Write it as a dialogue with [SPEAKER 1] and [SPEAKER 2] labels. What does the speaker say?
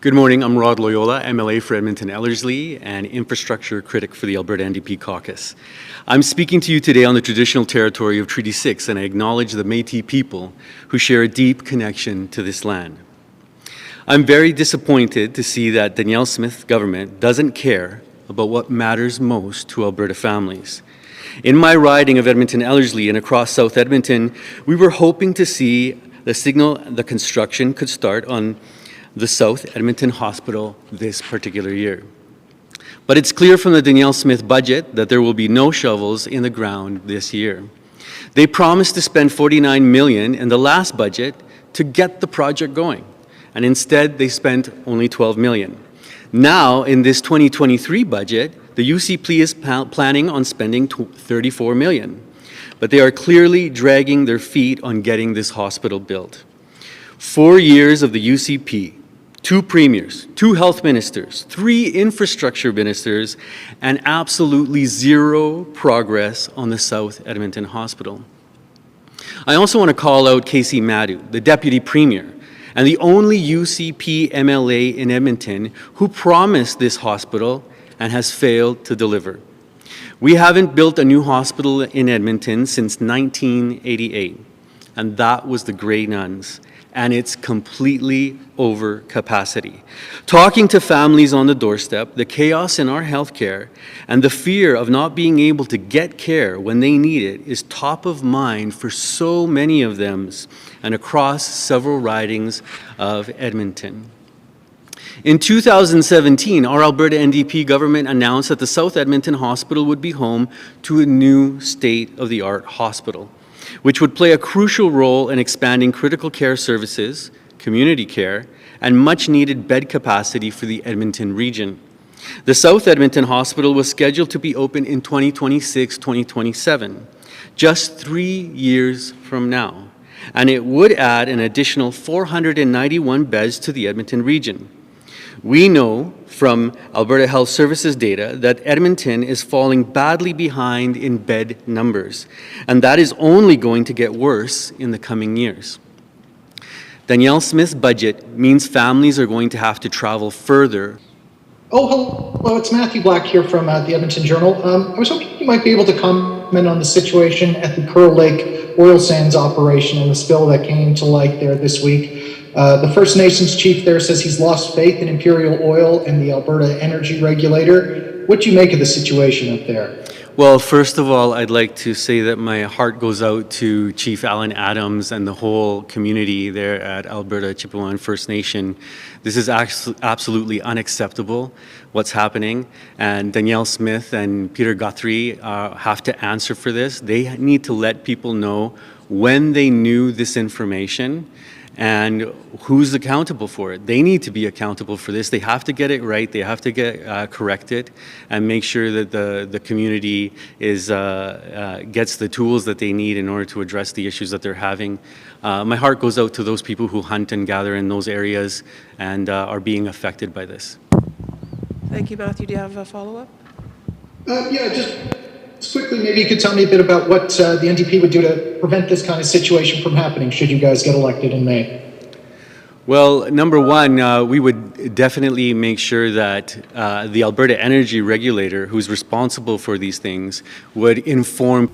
[SPEAKER 1] Good morning, I'm Rod Loyola, MLA for Edmonton-Ellerslie and Infrastructure Critic for the Alberta NDP Caucus. I'm speaking to you today on the traditional territory of Treaty 6, and I acknowledge the Métis people who share a deep connection to this land. I'm very disappointed to see that Danielle Smith's government doesn't care about what matters most to Alberta families. In my riding of Edmonton-Ellerslie and across South Edmonton, we were hoping to see the signal the construction could start on the South Edmonton Hospital this particular year. But it's clear from the Danielle Smith budget that there will be no shovels in the ground this year. They promised to spend $49 million in the last budget to get the project going, and instead they spent only $12 million. Now, in this 2023 budget, the UCP is planning on spending $34 million, but they are clearly dragging their feet on getting this hospital built. 4 years of the UCP, 2 premiers, 2 health ministers, 3 infrastructure ministers, and absolutely zero progress on the South Edmonton Hospital. I also want to call out Casey Madu, the deputy premier, and the only UCP MLA in Edmonton who promised this hospital and has failed to deliver. We haven't built a new hospital in Edmonton since 1988, and that was the Grey Nuns, and it's completely over capacity. Talking to families on the doorstep, the chaos in our healthcare and the fear of not being able to get care when they need it is top of mind for so many of them and across several ridings of Edmonton. In 2017, our Alberta NDP government announced that the South Edmonton Hospital would be home to a new state-of-the-art hospital, which would play a crucial role in expanding critical care services, community care, and much-needed bed capacity for the Edmonton region. The South Edmonton Hospital was scheduled to be open in 2026-2027, just 3 years from now, and it would add an additional 491 beds to the Edmonton region. We know from Alberta Health Services data that Edmonton is falling badly behind in bed numbers, and that is only going to get worse in the coming years. Danielle Smith's budget means families are going to have to travel further.
[SPEAKER 2] Oh, hello, it's Matthew Black here from the Edmonton Journal. I was hoping you might be able to comment on the situation at the Pearl Lake oil sands operation and the spill that came to light there this week. The First Nations chief there says he's lost faith in Imperial Oil and the Alberta Energy Regulator. What do you make of the situation up there?
[SPEAKER 1] Well, first of all, I'd like to say that my heart goes out to Chief Alan Adams and the whole community there at Alberta Chippewa First Nation. This is absolutely unacceptable, what's happening, and Danielle Smith and Peter Guthrie have to answer for this. They need to let people know when they knew this information and who's accountable for it. They need to be accountable for this. They have to get it right. They have to get corrected and make sure that the community is gets the tools that they need in order to address the issues that they're having. My heart goes out to those people who hunt and gather in those areas and are being affected by this.
[SPEAKER 3] Thank you, Matthew. Do you have a follow-up?
[SPEAKER 2] Yeah, just quickly, maybe you could tell me a bit about what the NDP would do to prevent this kind of situation from happening should you guys get elected in May.
[SPEAKER 1] Well, number one, we would definitely make sure that the Alberta Energy Regulator, who's responsible for these things, would inform